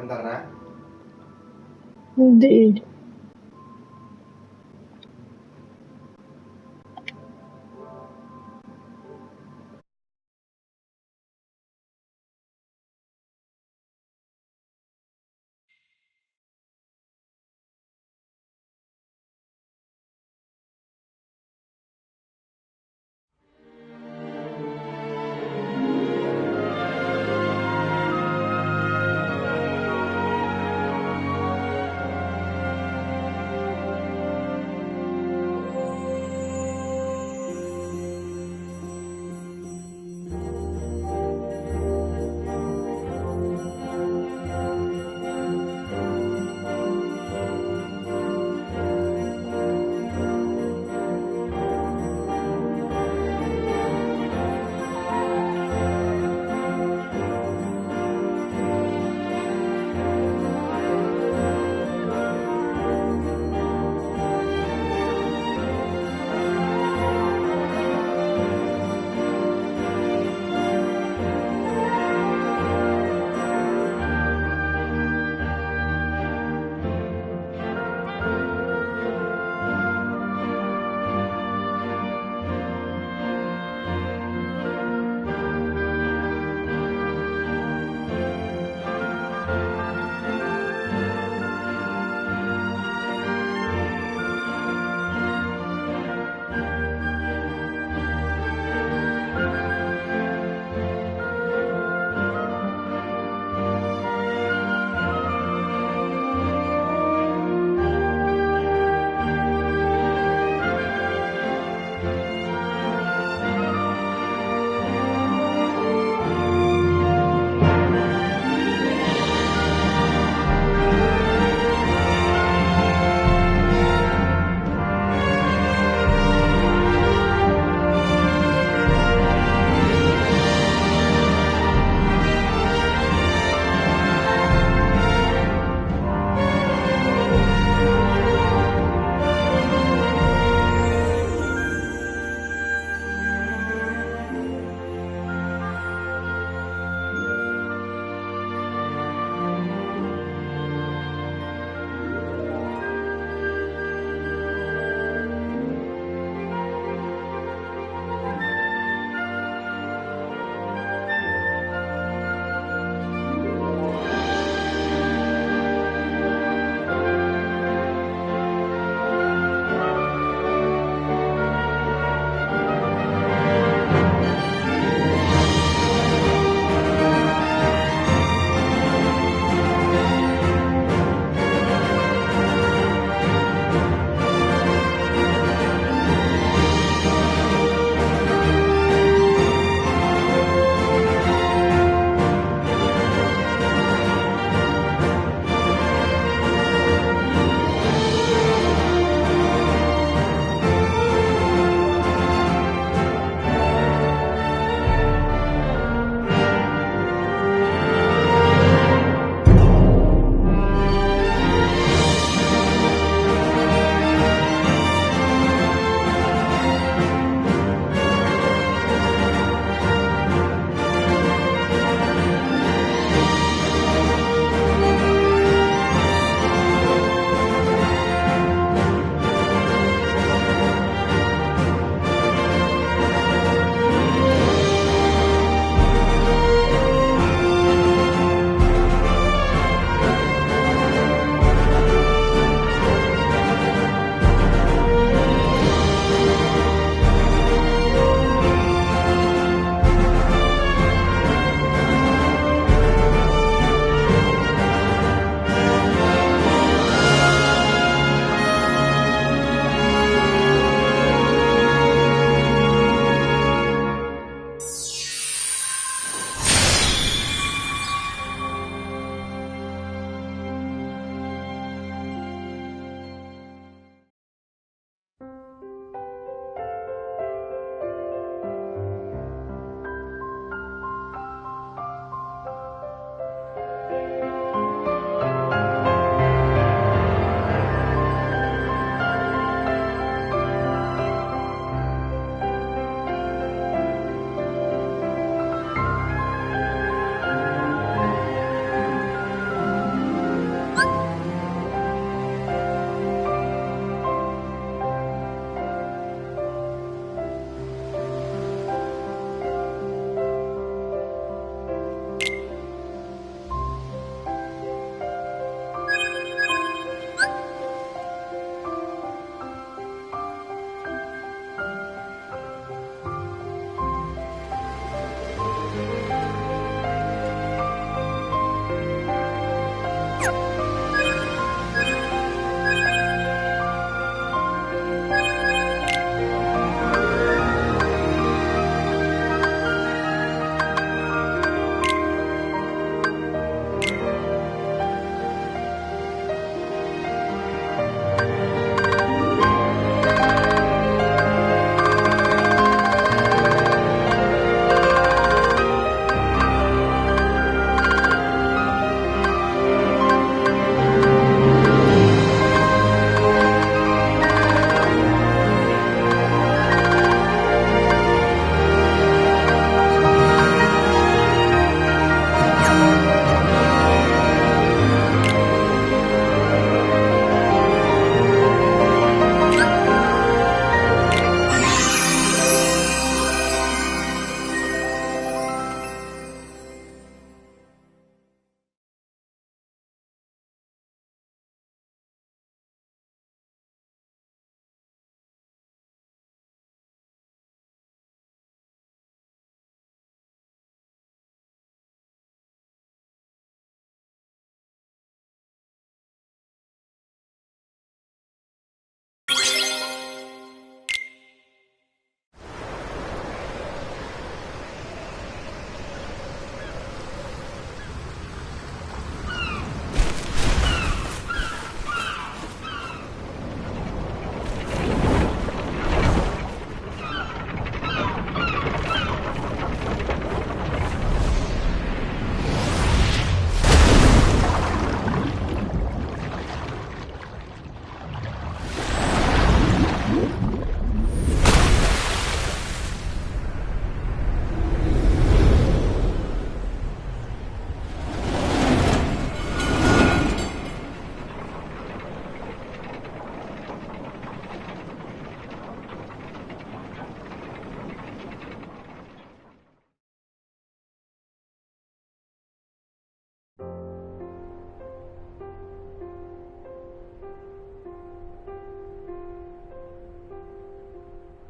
வந்துடுறேன். Indeed.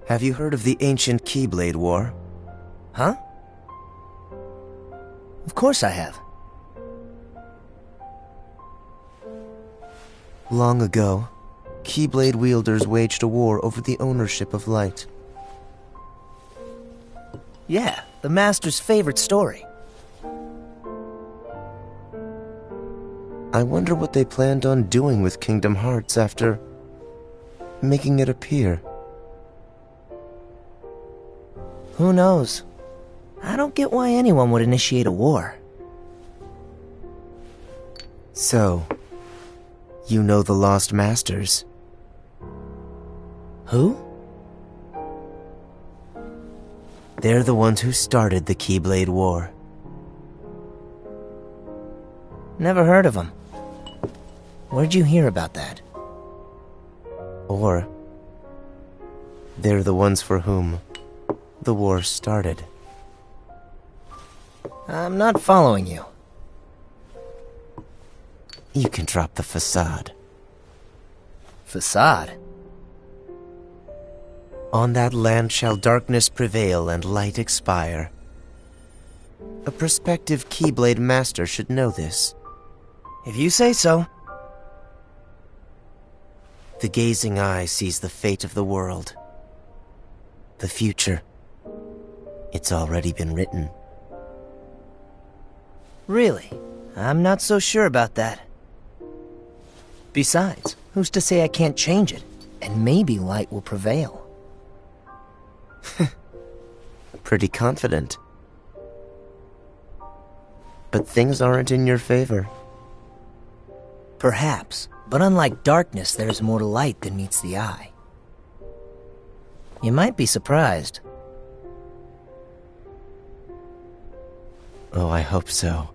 Have you heard of the ancient Keyblade War? Huh? Of course I have. Long ago, Keyblade wielders waged a war over the ownership of light. Yeah, the Master's favorite story. I wonder what they planned on doing with Kingdom Hearts after making it appear. Who knows? I don't get why anyone would initiate a war. So, you know the Lost Masters? Who? They're the ones who started the Keyblade War. Never heard of them. Where'd you hear about that? Or, they're the ones for whom the war started. I'm not following you. You can drop the facade. Facade? On that land shall darkness prevail and light expire. A prospective Keyblade master should know this. If you say so. The gazing eye sees the fate of the world. The future. It's already been written. Really? I'm not so sure about that. Besides, who's to say I can't change it? And maybe light will prevail. Pretty confident. But things aren't in your favor. Perhaps, but unlike darkness, there's more to light than meets the eye. You might be surprised. Oh, I hope so.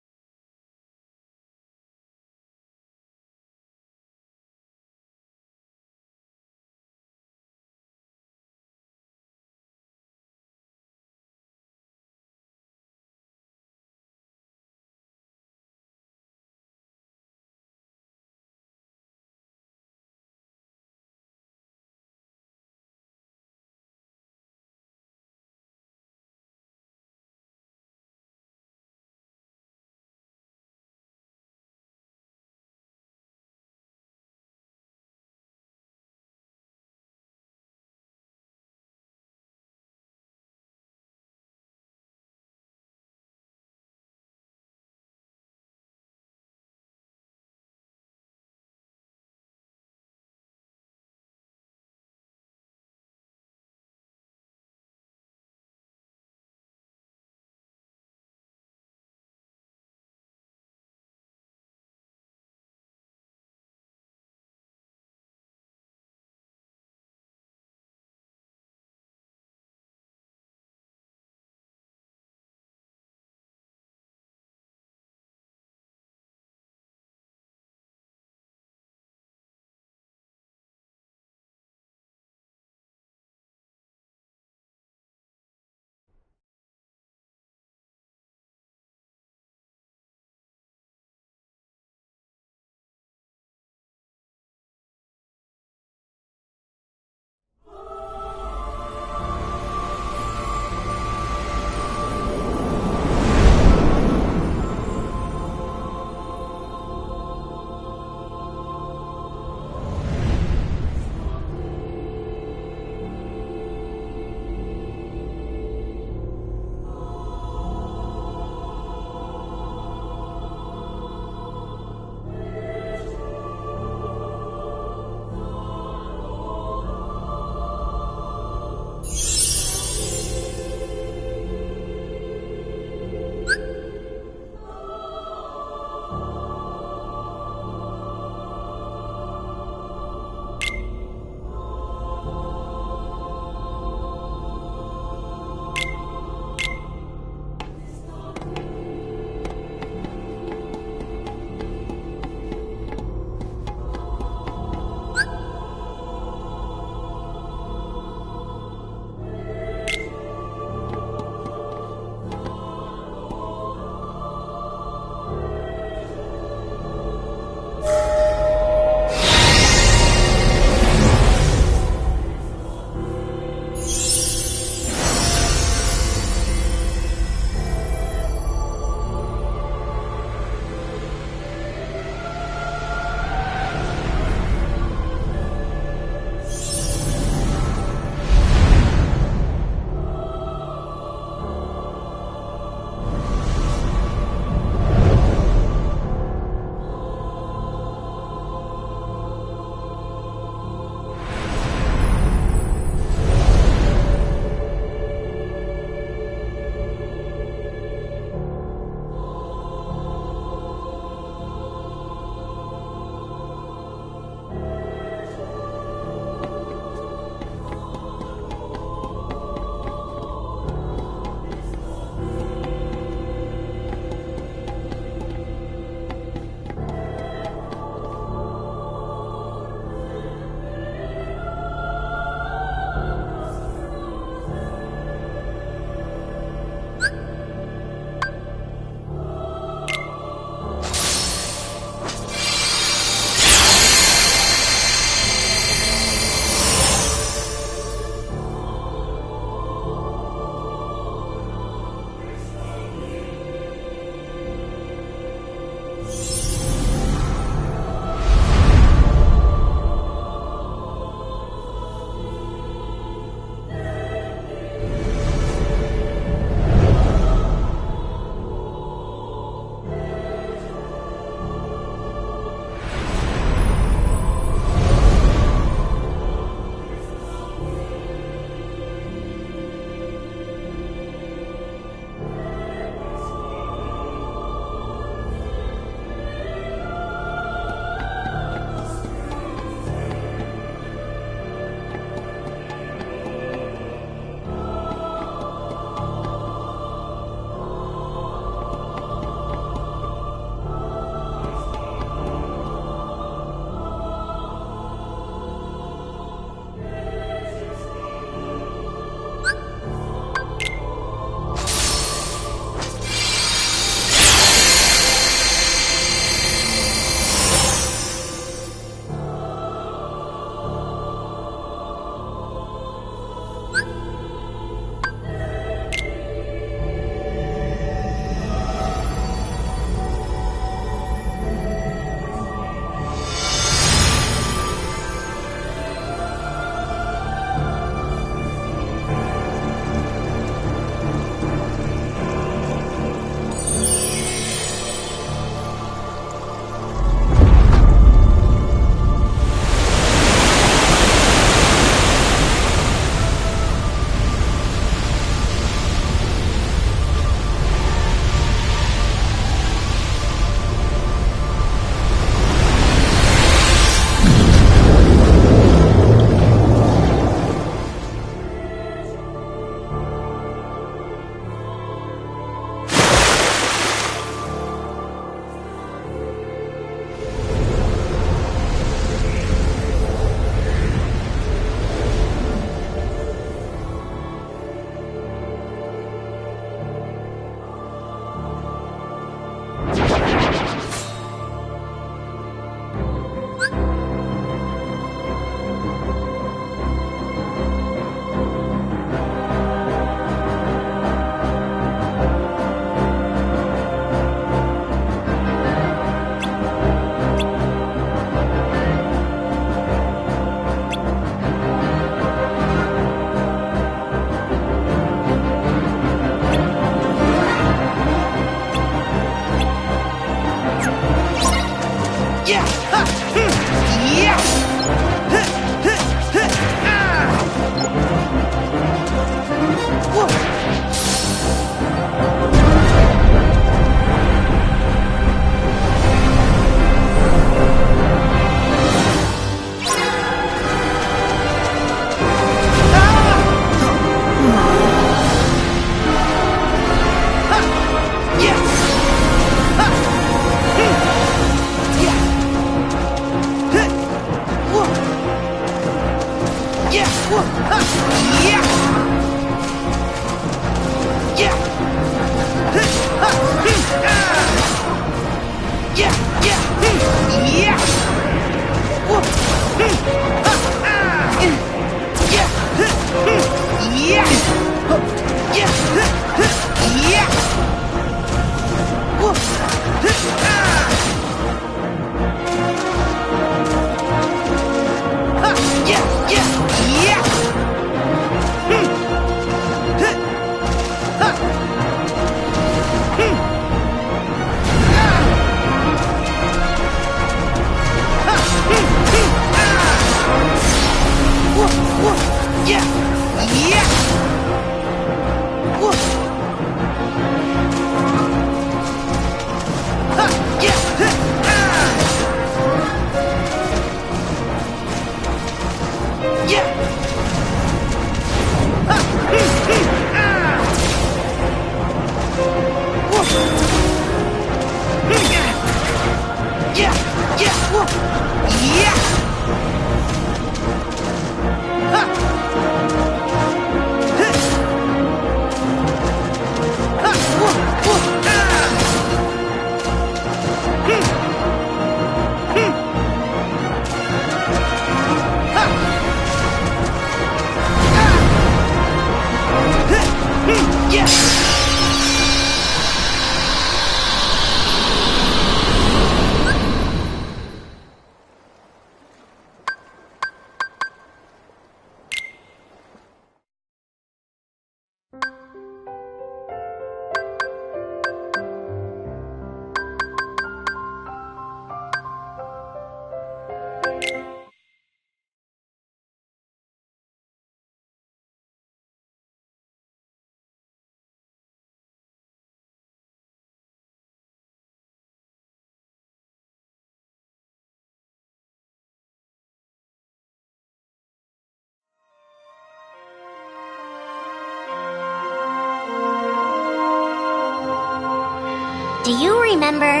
Do you remember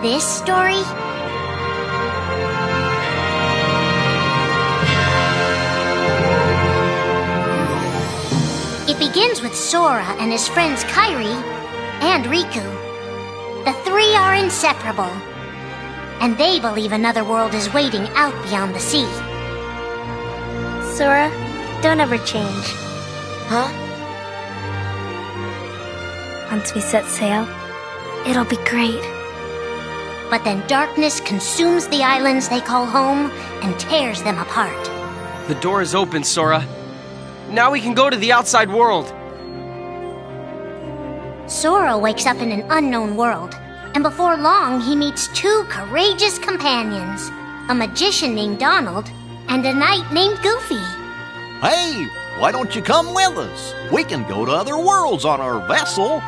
this story? It begins with Sora and his friends Kairi and Riku. The three are inseparable, and they believe another world is waiting out beyond the sea. Sora, don't ever change. Huh? Once we set sail, it'll be great. But then darkness consumes the islands they call home and tears them apart. The door is open, Sora. Now we can go to the outside world. Sora wakes up in an unknown world, and before long he meets two courageous companions, a magician named Donald and a knight named Goofy. Hey, why don't you come with us? We can go to other worlds on our vessel.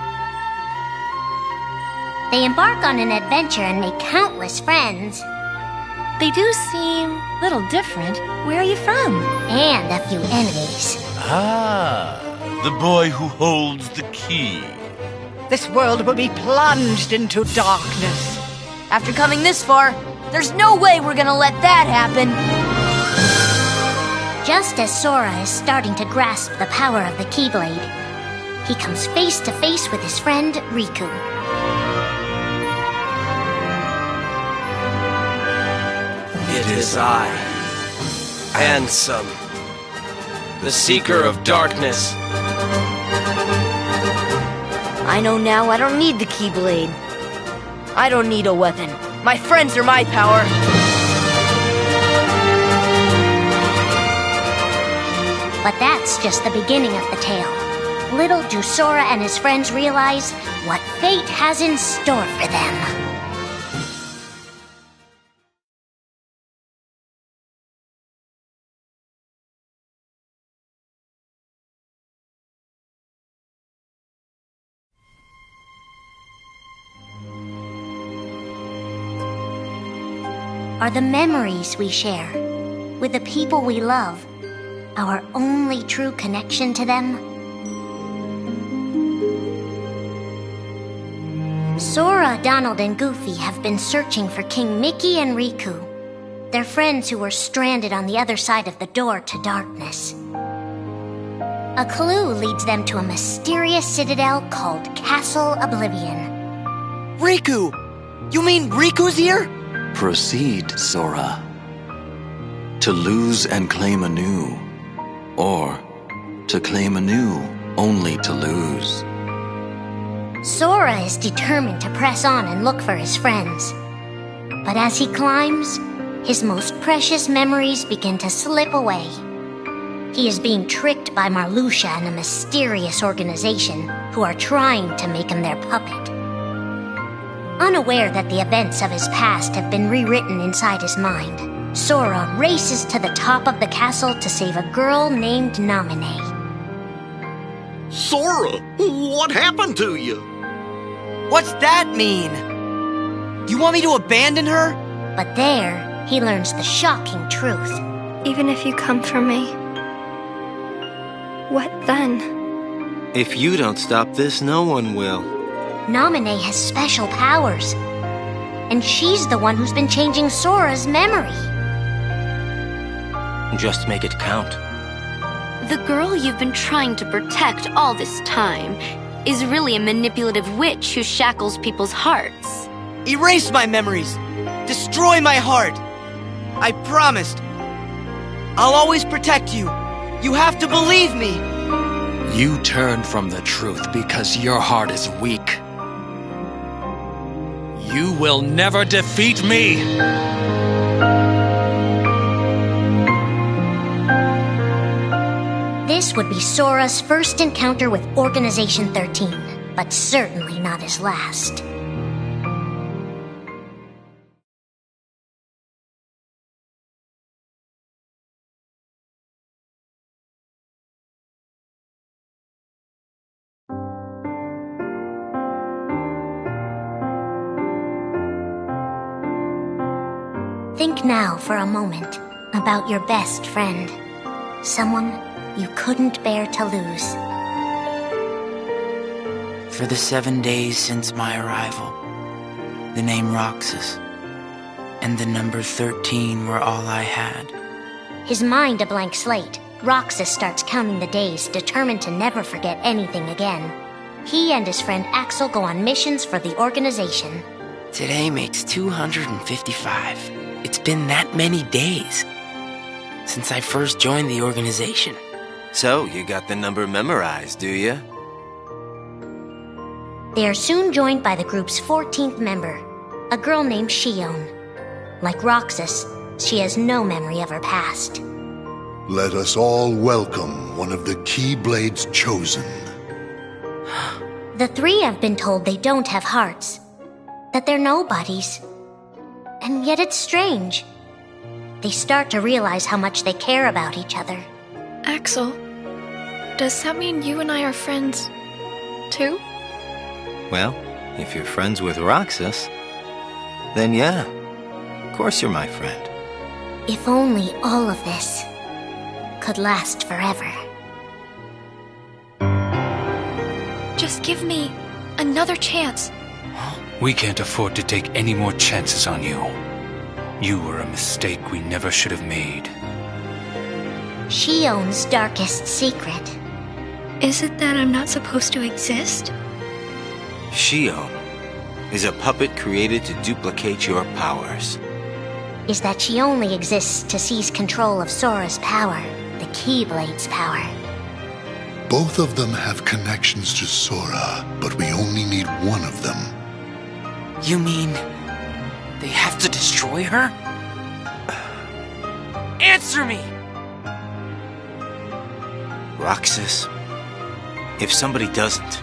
They embark on an adventure and make countless friends. They do seem a little different. Where are you from? And a few enemies. Ah, the boy who holds the key. This world will be plunged into darkness. After coming this far, there's no way we're gonna let that happen. Just as Sora is starting to grasp the power of the Keyblade, he comes face to face with his friend Riku. It is I, Ansem, the Seeker of Darkness. I know now I don't need the Keyblade. I don't need a weapon. My friends are my power. But that's just the beginning of the tale. Little do Sora and his friends realize what fate has in store for them. Are the memories we share with the people we love our only true connection to them? Sora, Donald, and Goofy have been searching for King Mickey and Riku. They're friends who were stranded on the other side of the door to darkness. A clue leads them to a mysterious citadel called Castle Oblivion. Riku! You mean Riku's here? Proceed, Sora. To lose and claim anew, or to claim anew only to lose. Sora is determined to press on and look for his friends. But as he climbs, his most precious memories begin to slip away. He is being tricked by Marluxia and a mysterious organization who are trying to make him their puppet. Unaware that the events of his past have been rewritten inside his mind, Sora races to the top of the castle to save a girl named Naminé. Sora, what happened to you? What's that mean? You want me to abandon her? But there, he learns the shocking truth. Even if you come for me, what then? If you don't stop this, no one will. Naminé has special powers, and she's the one who's been changing Sora's memory. Just make it count. The girl you've been trying to protect all this time is really a manipulative witch who shackles people's hearts. Erase my memories! Destroy my heart! I promised! I'll always protect you! You have to believe me! You turn from the truth because your heart is weak. You will never defeat me! This would be Sora's first encounter with Organization 13, but certainly not his last. Think now for a moment about your best friend, someone you couldn't bear to lose. For the 7 days since my arrival, the name Roxas and the number 13 were all I had. His mind a blank slate, Roxas starts counting the days, determined to never forget anything again. He and his friend Axel go on missions for the organization. Today makes 255. It's been that many days since I first joined the organization. So, you got the number memorized, do you? They are soon joined by the group's 14th member, a girl named Xion. Like Roxas, she has no memory of her past. Let us all welcome one of the Keyblade's chosen. The three have been told they don't have hearts, that they're nobodies. And yet it's strange. They start to realize how much they care about each other. Axel, does that mean you and I are friends, too? Well, if you're friends with Roxas, then yeah, of course you're my friend. If only all of this could last forever. Just give me another chance. We can't afford to take any more chances on you. You were a mistake we never should have made. Xion's darkest secret. Is it that I'm not supposed to exist? Xion is a puppet created to duplicate your powers. Is that she only exists to seize control of Sora's power, the Keyblade's power. Both of them have connections to Sora, but we only need one of them. You mean they have to destroy her? Answer me! Roxas, if somebody doesn't,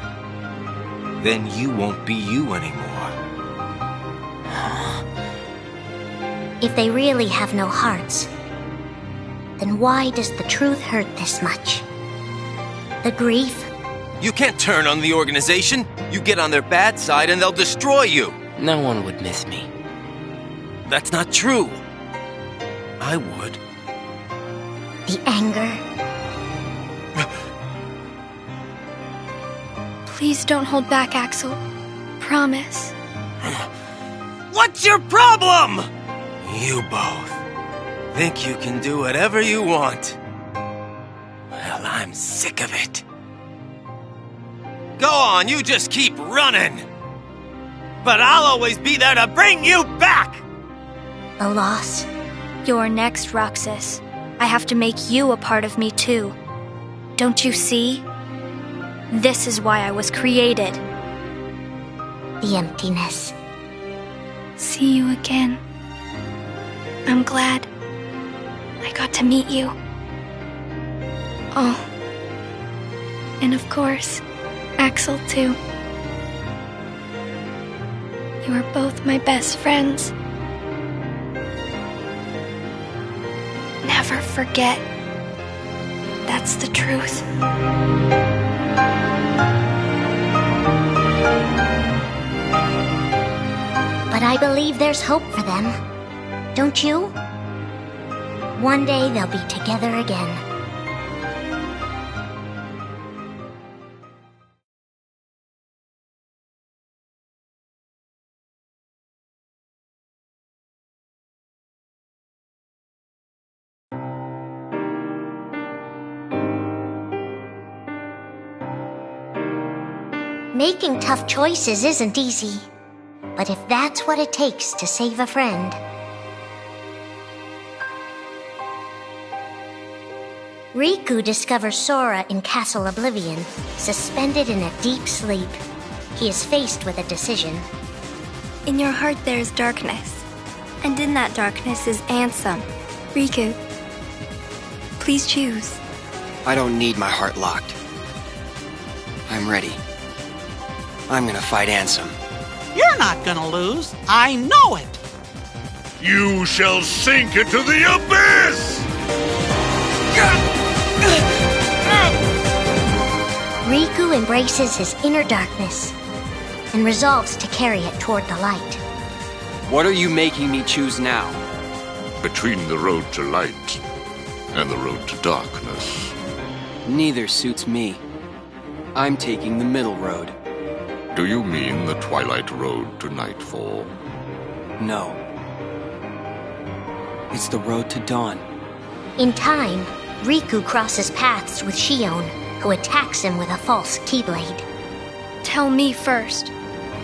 then you won't be you anymore. If they really have no hearts, then why does the truth hurt this much? The grief? You can't turn on the organization. You get on their bad side and they'll destroy you. No one would miss me. That's not true. I would. The anger? Please don't hold back, Axel. Promise. What's your problem? You both. Think you can do whatever you want. Well, I'm sick of it. Go on, you just keep running. But I'll always be there to bring you back! A loss. You're next, Roxas. I have to make you a part of me too. Don't you see? This is why I was created. The emptiness. See you again. I'm glad I got to meet you. Oh. And of course, Axel too. You are both my best friends. Never forget. That's the truth. But I believe there's hope for them. Don't you? One day they'll be together again. Making tough choices isn't easy, but if that's what it takes to save a friend... Riku discovers Sora in Castle Oblivion, suspended in a deep sleep. He is faced with a decision. In your heart there is darkness, and in that darkness is Ansem. Riku, please choose. I don't need my heart locked. I'm ready. I'm gonna fight Ansem. You're not gonna lose. I know it. You shall sink into the abyss! Riku embraces his inner darkness and resolves to carry it toward the light. What are you making me choose now? Between the road to light and the road to darkness. Neither suits me. I'm taking the middle road. Do you mean the twilight road to nightfall? No. It's the road to dawn. In time, Riku crosses paths with Shion, who attacks him with a false Keyblade. Tell me first,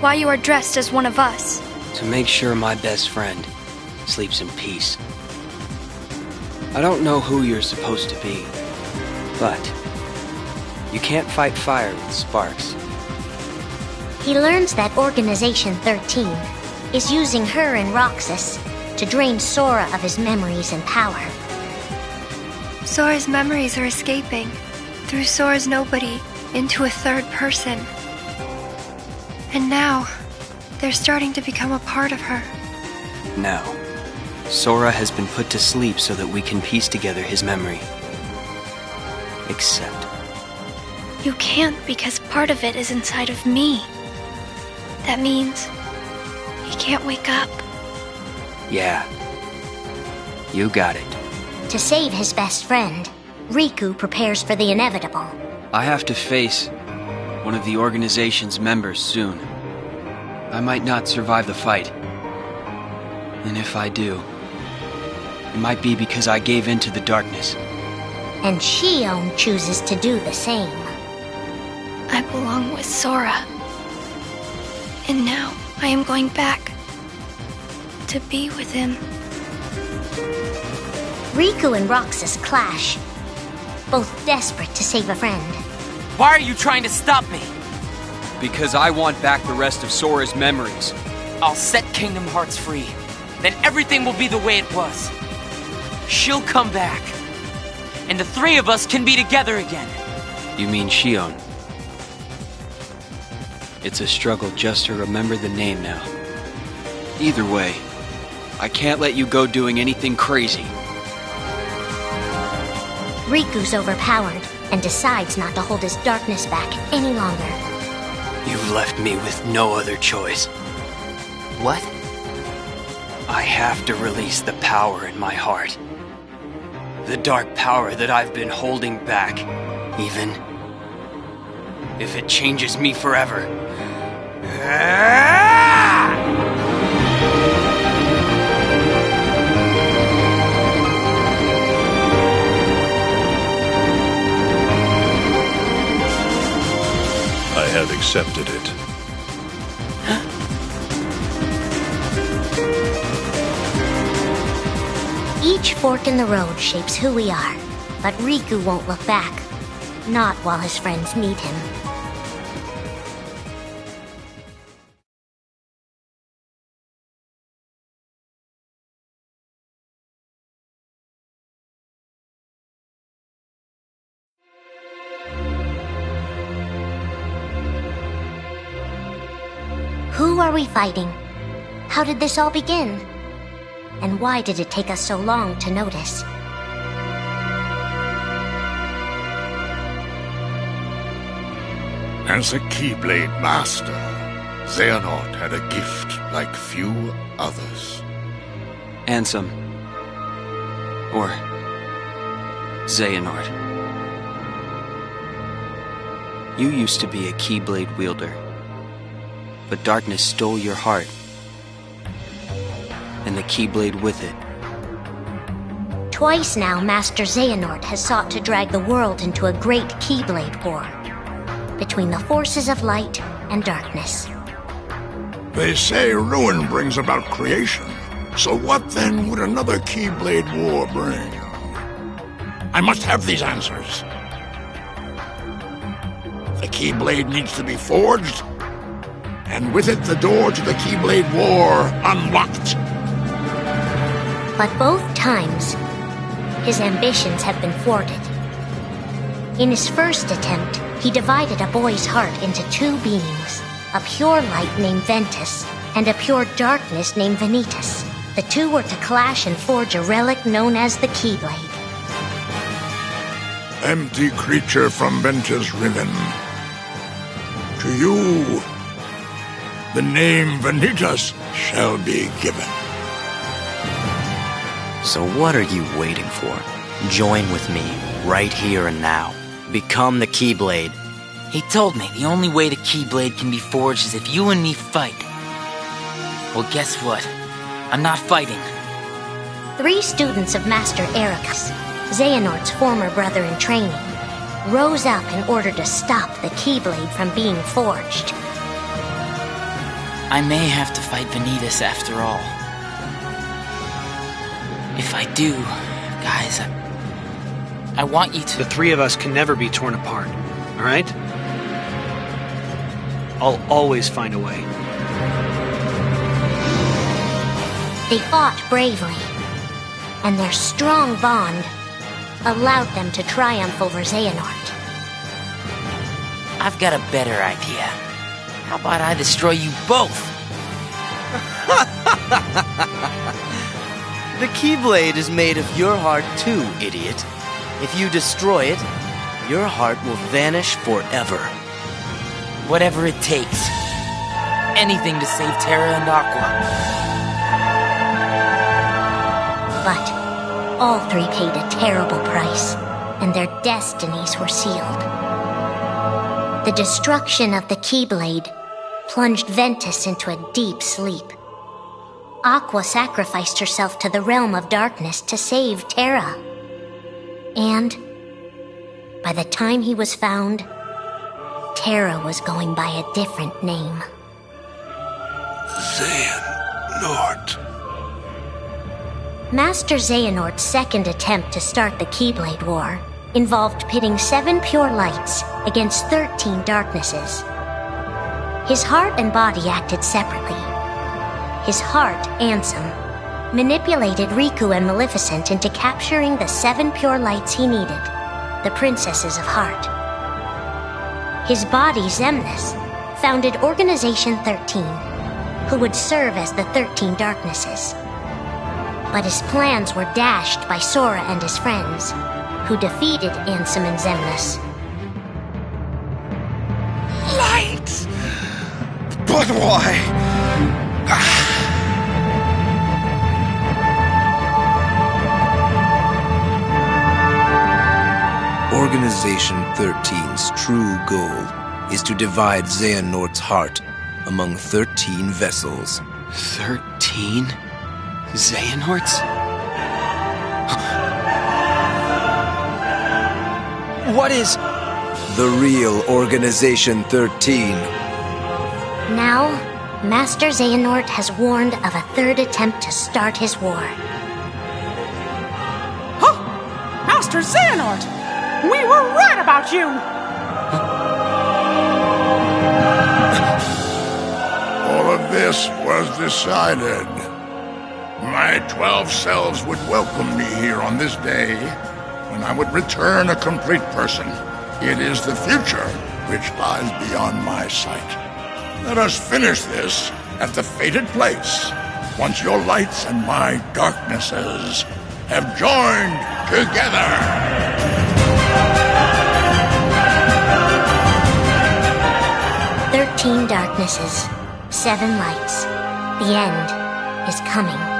why you are dressed as one of us. To make sure my best friend sleeps in peace. I don't know who you're supposed to be, but you can't fight fire with sparks. He learns that Organization 13 is using her and Roxas to drain Sora of his memories and power. Sora's memories are escaping through Sora's nobody into a third person. And now, they're starting to become a part of her. Now, Sora has been put to sleep so that we can piece together his memory. Except... You can't because part of it is inside of me. That means he can't wake up. Yeah. You got it. To save his best friend, Riku prepares for the inevitable. I have to face one of the organization's members soon. I might not survive the fight. And if I do, it might be because I gave in to the darkness. And Shion chooses to do the same. I belong with Sora. And now I am going back to be with him. Riku and Roxas clash, both desperate to save a friend. Why are you trying to stop me? Because I want back the rest of Sora's memories. I'll set Kingdom Hearts free. Then everything will be the way it was. She'll come back. And the three of us can be together again. You mean Shion? It's a struggle just to remember the name now. Either way, I can't let you go doing anything crazy. Riku's overpowered and decides not to hold his darkness back any longer. You've left me with no other choice. What? I have to release the power in my heart. The dark power that I've been holding back, even if it changes me forever. accepted it. Each fork in the road shapes who we are, but Riku won't look back. Not while his friends need him. Who are we fighting? How did this all begin? And why did it take us so long to notice? As a Keyblade Master, Xehanort had a gift like few others. Ansem. Or Xehanort. You used to be a Keyblade wielder, but darkness stole your heart, and the Keyblade with it. Twice now, Master Xehanort has sought to drag the world into a great Keyblade war between the forces of light and darkness. They say ruin brings about creation. So what then would another Keyblade war bring? I must have these answers. The Keyblade needs to be forged, and with it the door to the Keyblade War unlocked. But both times, his ambitions have been thwarted. In his first attempt, he divided a boy's heart into two beings, a pure light named Ventus, and a pure darkness named Vanitas. The two were to clash and forge a relic known as the Keyblade. Empty creature from Ventus Riven. To you, the name Vanitas shall be given. So what are you waiting for? Join with me, right here and now. Become the Keyblade. He told me the only way the Keyblade can be forged is if you and me fight. Well, guess what? I'm not fighting. 3 students of Master Ericus, Xehanort's former brother in training, rose up in order to stop the Keyblade from being forged. I may have to fight Vanitas after all. If I do, guys, I want you to... The 3 of us can never be torn apart, all right? I'll always find a way. They fought bravely, and their strong bond allowed them to triumph over Xehanort. I've got a better idea. How about I destroy you both? The Keyblade is made of your heart too, idiot. If you destroy it, your heart will vanish forever. Whatever it takes. Anything to save Terra and Aqua. But all 3 paid a terrible price, and their destinies were sealed. The destruction of the Keyblade plunged Ventus into a deep sleep. Aqua sacrificed herself to the realm of darkness to save Terra. And by the time he was found, Terra was going by a different name. Xehanort. Master Xehanort's second attempt to start the Keyblade War involved pitting 7 pure lights against 13 darknesses. His heart and body acted separately. His heart, Ansem, manipulated Riku and Maleficent into capturing the 7 pure lights he needed, the Princesses of Heart. His body, Xemnas, founded Organization 13, who would serve as the 13 darknesses. But his plans were dashed by Sora and his friends, who defeated Ansem and Xemnas. Light! But why? Organization 13's true goal is to divide Xehanort's heart among 13 vessels. 13? Xehanorts? What is... The real Organization 13 Now, Master Xehanort has warned of a third attempt to start his war. Huh? Master Xehanort! We were right about you! All of this was decided. My 12 selves would welcome me here on this day, when I would return a complete person. It is the future which lies beyond my sight. Let us finish this at the fated place, once your lights and my darknesses have joined together. 13 darknesses, 7 lights. The end is coming.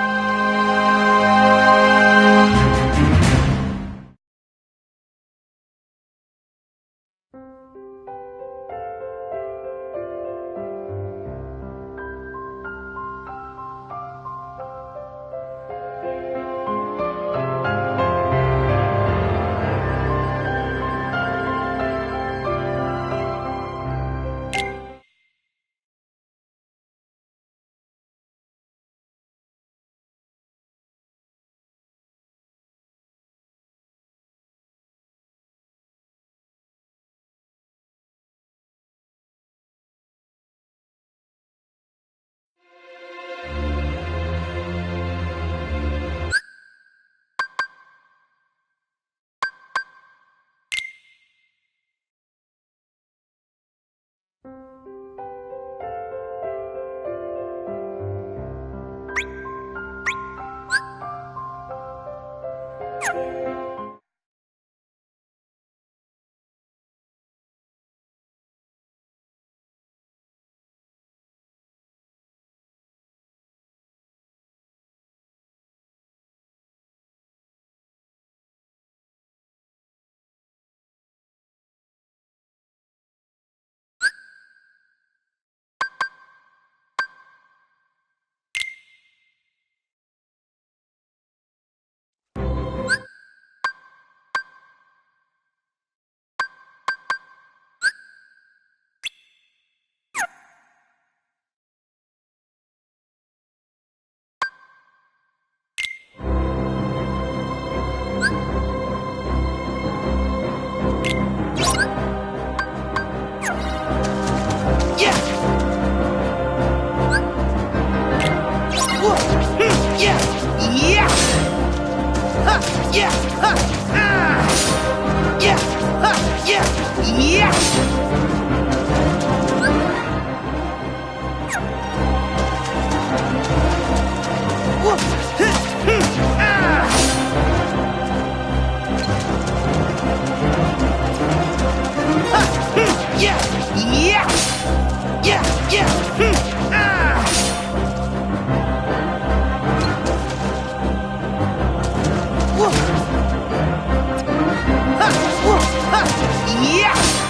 Yeah!